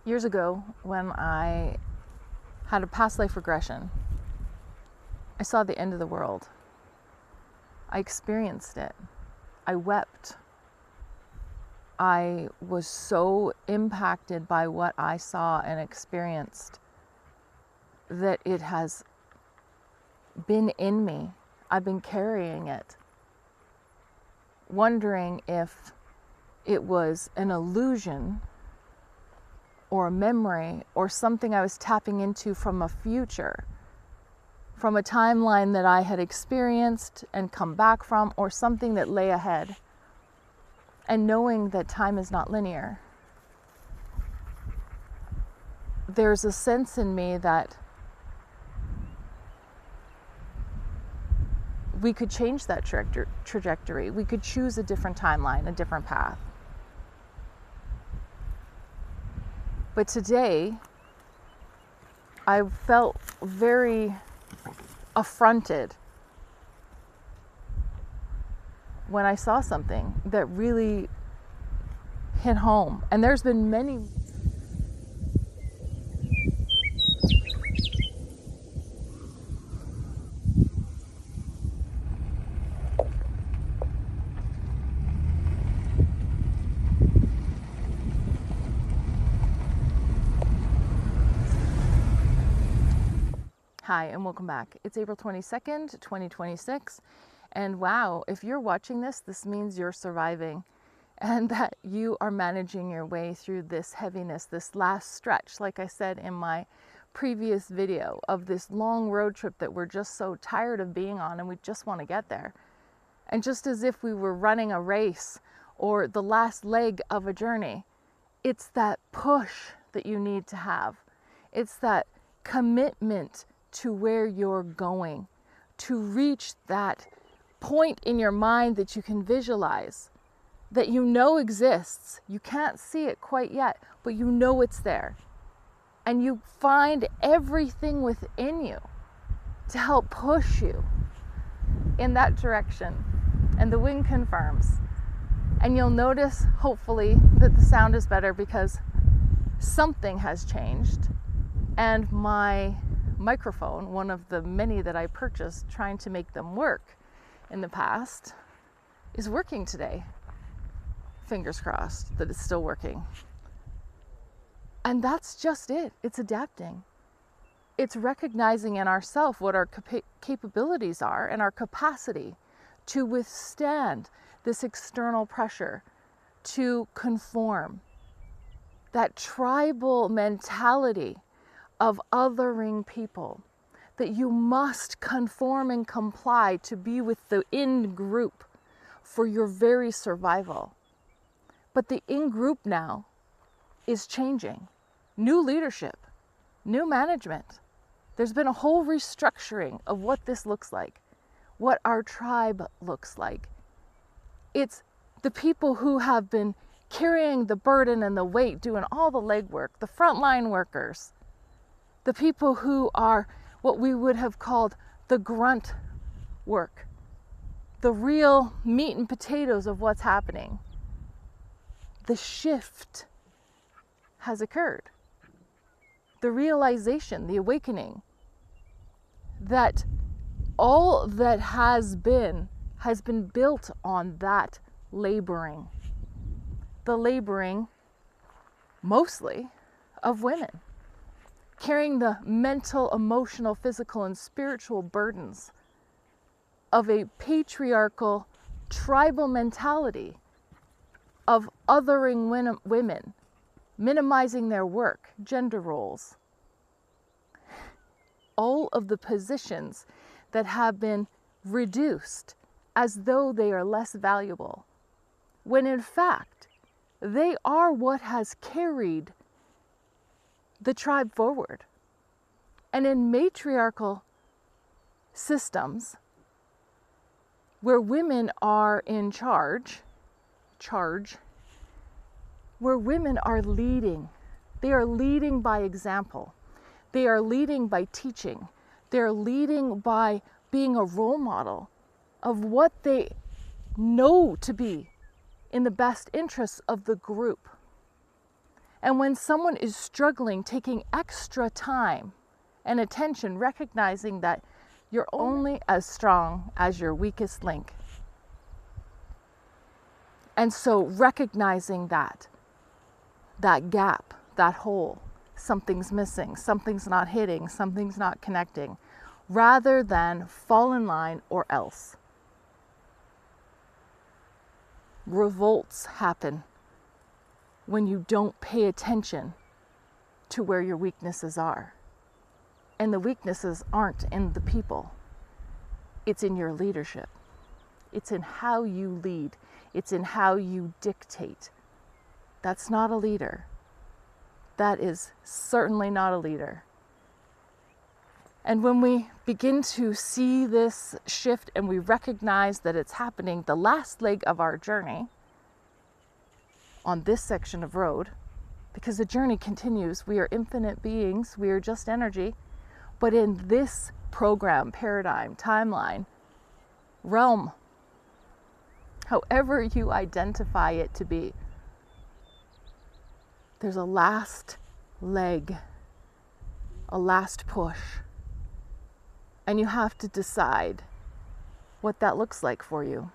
Years ago, when I had a past life regression, I saw the end of the world. I experienced it. I wept. I was so impacted by what I saw and experienced that it has been in me. I've been carrying it, wondering if it was an illusion or a memory or something I was tapping into from a future, from a timeline that I had experienced and come back from, or something that lay ahead. And knowing that time is not linear, there's a sense in me that we could change that trajectory. We could choose a different timeline, a different path. But today, I felt very affronted when I saw something that really hit home. And there's been many. Hi, and welcome back. It's April 22nd, 2026. And wow, if you're watching this, this means you're surviving and that you are managing your way through this heaviness, this last stretch, like I said in my previous video, of this long road trip that we're just so tired of being on and we just want to get there. And just as if we were running a race or the last leg of a journey, it's that push that you need to have. It's that commitment to where you're going, to reach that point in your mind that you can visualize, that you know exists. You can't see it quite yet, but you know it's there. And you find everything within you to help push you in that direction. And the wind confirms. And you'll notice, hopefully, that the sound is better because something has changed. And my microphone, one of the many that I purchased trying to make them work in the past, is working today. Fingers crossed that it's still working. And that's just it. It's adapting. It's recognizing in ourselves what our capabilities are and our capacity to withstand this external pressure, to conform. That tribal mentality of othering people, that you must conform and comply to be with the in-group for your very survival. But the in-group now is changing. New leadership, new management. There's been a whole restructuring of what this looks like, what our tribe looks like. It's the people who have been carrying the burden and the weight, doing all the legwork, the frontline workers, the people who are what we would have called the grunt work, the real meat and potatoes of what's happening. The shift has occurred. The realization, the awakening, that all that has been built on that laboring. The laboring, mostly, of women. Carrying the mental, emotional, physical, and spiritual burdens of a patriarchal, tribal mentality of othering women, minimizing their work, gender roles. All of the positions that have been reduced as though they are less valuable, when in fact, they are what has carried the tribe forward. And in matriarchal systems where women are in charge, where women are leading, they are leading by example. They are leading by teaching. They're leading by being a role model of what they know to be in the best interests of the group. And when someone is struggling, taking extra time and attention, recognizing that you're only as strong as your weakest link. And so recognizing that gap, that hole, something's missing, something's not hitting, something's not connecting, rather than fall in line or else. Revolts happen when you don't pay attention to where your weaknesses are. And the weaknesses aren't in the people. It's in your leadership. It's in how you lead. It's in how you dictate. That's not a leader. That is certainly not a leader. And when we begin to see this shift and we recognize that it's happening, the last leg of our journey on this section of road, because the journey continues, we are infinite beings, we are just energy, but in this program, paradigm, timeline, realm, however you identify it to be, there's a last leg, a last push. And you have to decide what that looks like for you.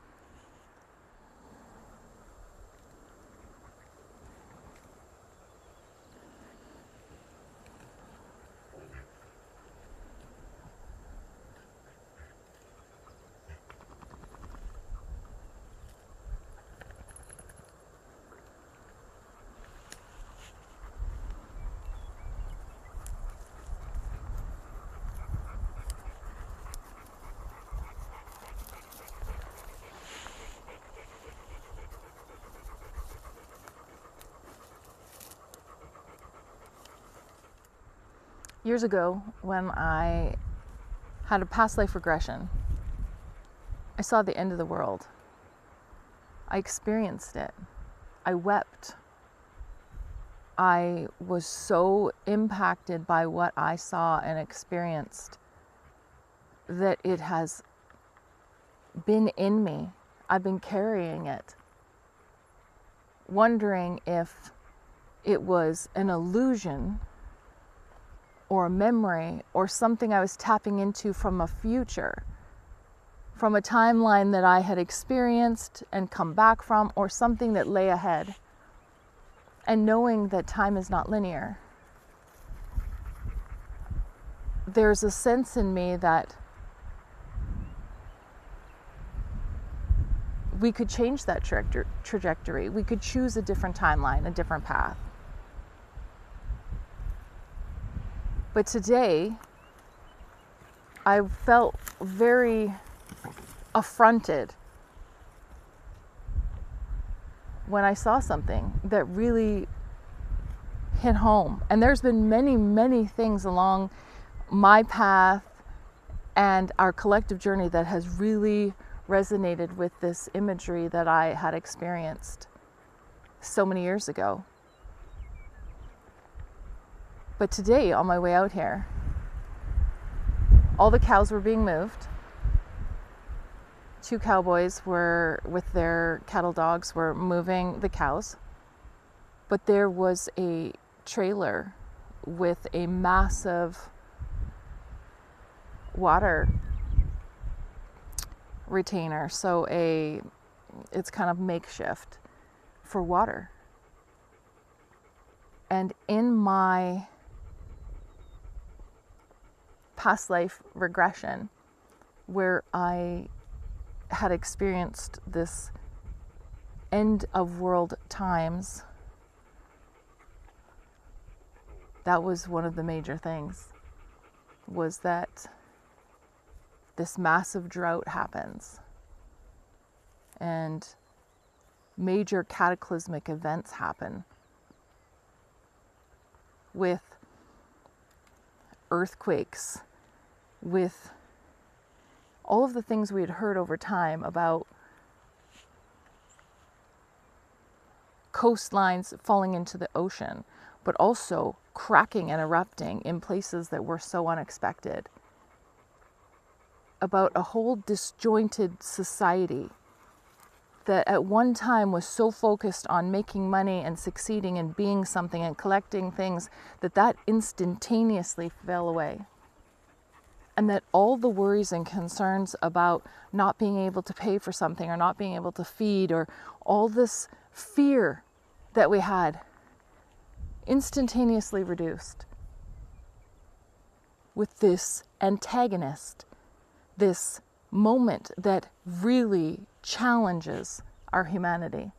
Years ago, when I had a past life regression, I saw the end of the world. I experienced it. I wept. I was so impacted by what I saw and experienced that it has been in me. I've been carrying it, wondering if it was an illusion or a memory, or something I was tapping into from a future, from a timeline that I had experienced and come back from, or something that lay ahead. And knowing that time is not linear, there's a sense in me that we could change that trajectory. We could choose a different timeline, a different path. But today, I felt very affronted when I saw something that really hit home. And there's been many, many things along my path and our collective journey that has really resonated with this imagery that I had experienced so many years ago. But today, on my way out here, all the cows were being moved. 2 cowboys were, with their cattle dogs, were moving the cows. But there was a trailer with a massive water retainer. So it's kind of makeshift for water. And in my past life regression, where I had experienced this end of world times, that was one of the major things, was that this massive drought happens and major cataclysmic events happen with earthquakes, with all of the things we had heard over time about coastlines falling into the ocean, but also cracking and erupting in places that were so unexpected, about a whole disjointed society that at one time was so focused on making money and succeeding and being something and collecting things, that instantaneously fell away. And that all the worries and concerns about not being able to pay for something or not being able to feed, or all this fear that we had, instantaneously reduced with this antagonist, this moment that really challenges our humanity.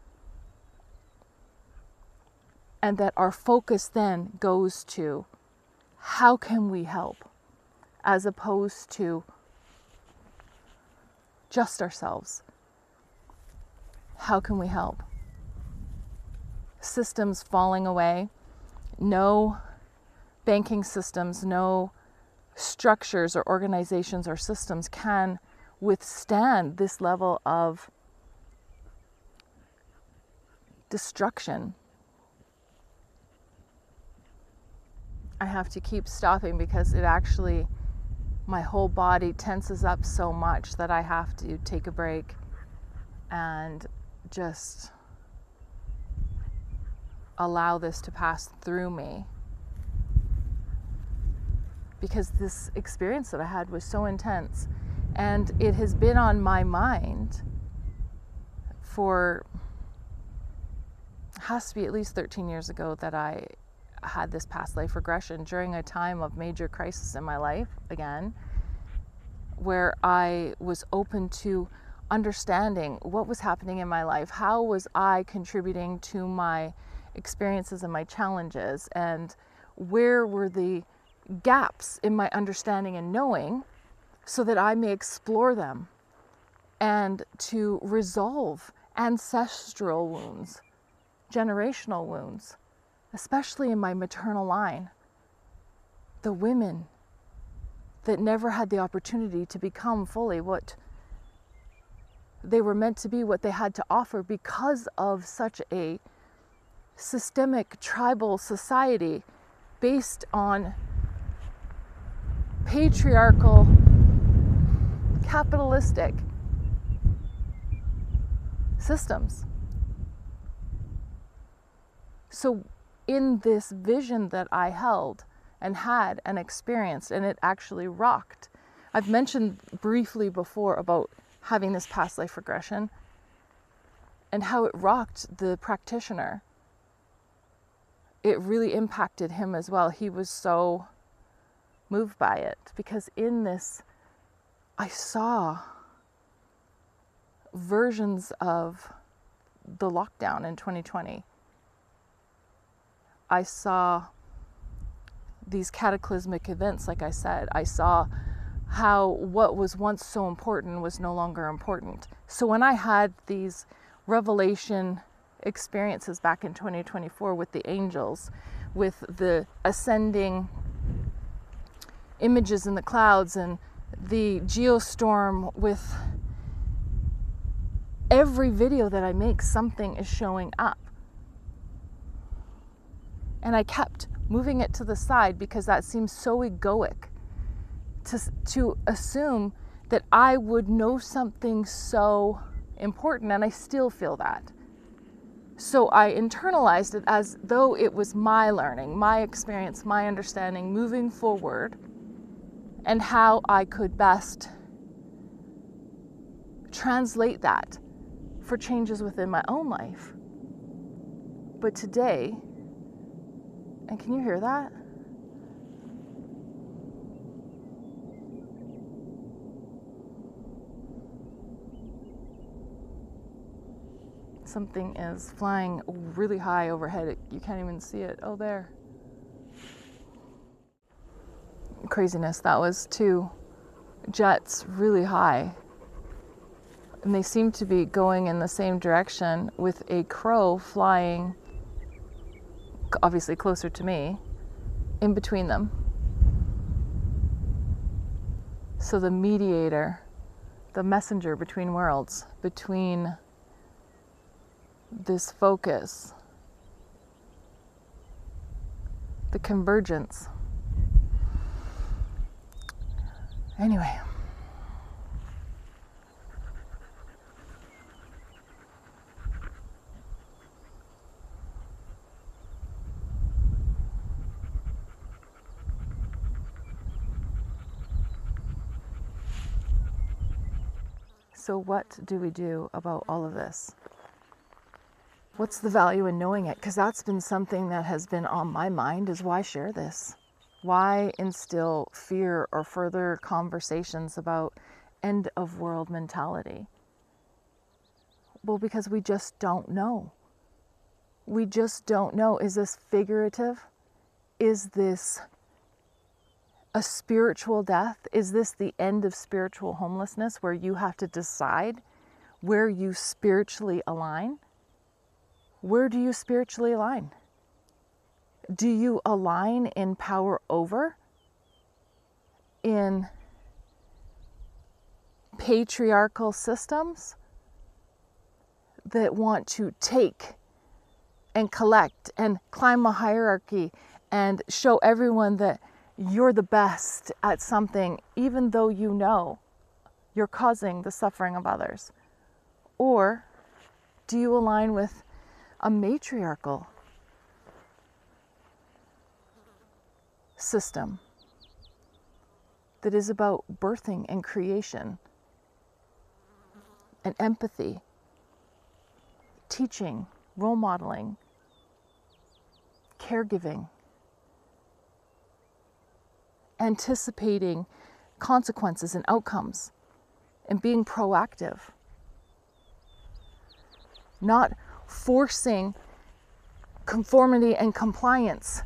And that our focus then goes to, how can we help? As opposed to just ourselves. How can we help? Systems falling away. No banking systems, no structures or organizations or systems can withstand this level of destruction. I have to keep stopping because it actually, my whole body tenses up so much that I have to take a break and just allow this to pass through me. Because this experience that I had was so intense, and it has been on my mind for, has to be at least 13 years ago that I had this past life regression during a time of major crisis in my life again, where I was open to understanding what was happening in my life. How was I contributing to my experiences and my challenges, and where were the gaps in my understanding and knowing, so that I may explore them and to resolve ancestral wounds, generational wounds, especially in my maternal line. The women that never had the opportunity to become fully what they were meant to be, what they had to offer, because of such a systemic tribal society based on patriarchal, capitalistic systems. So in this vision that I held and had and experienced, and it actually rocked. I've mentioned briefly before about having this past life regression and how it rocked the practitioner. It really impacted him as well. He was so moved by it, because in this I saw versions of the lockdown in 2020. I saw these cataclysmic events, like I said. I saw how what was once so important was no longer important. So when I had these revelation experiences back in 2024 with the angels, with the ascending images in the clouds and the geostorm, with every video that I make, something is showing up. And I kept moving it to the side because that seems so egoic to assume that I would know something so important, and I still feel that. So I internalized it as though it was my learning, my experience, my understanding moving forward, and how I could best translate that for changes within my own life. But today, and can you hear that? Something is flying really high overhead. You can't even see it. Oh, there. Craziness. That was 2 jets really high. And they seem to be going in the same direction, with a crow flying, obviously closer to me, in between them. So the mediator, the messenger between worlds, between this focus, the convergence. Anyway, So what do we do about all of this? What's the value in knowing it? Because that's been something that has been on my mind, is why share this? Why instill fear or further conversations about end of world mentality? Well, because we just don't know. We just don't know. Is this figurative? Is this a spiritual death? Is this the end of spiritual homelessness, where you have to decide where you spiritually align? Where do you spiritually align? Do you align in power over? In patriarchal systems that want to take and collect and climb a hierarchy and show everyone that you're the best at something, even though you know you're causing the suffering of others? Or do you align with a matriarchal system that is about birthing and creation and empathy, teaching, role modeling, caregiving, anticipating consequences and outcomes, and being proactive, not forcing conformity and compliance?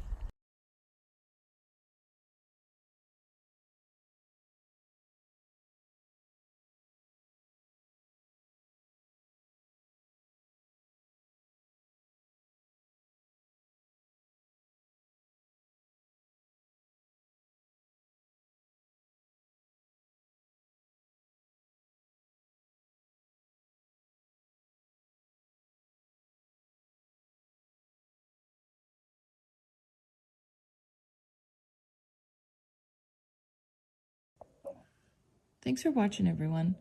Thanks for watching, everyone,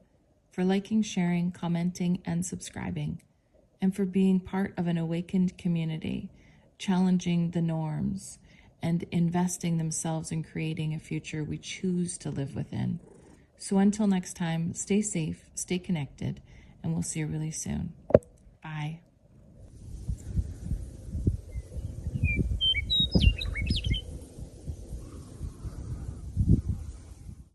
for liking, sharing, commenting, and subscribing, and for being part of an awakened community, challenging the norms and investing themselves in creating a future we choose to live within. So until next time, stay safe, stay connected, and we'll see you really soon. Bye.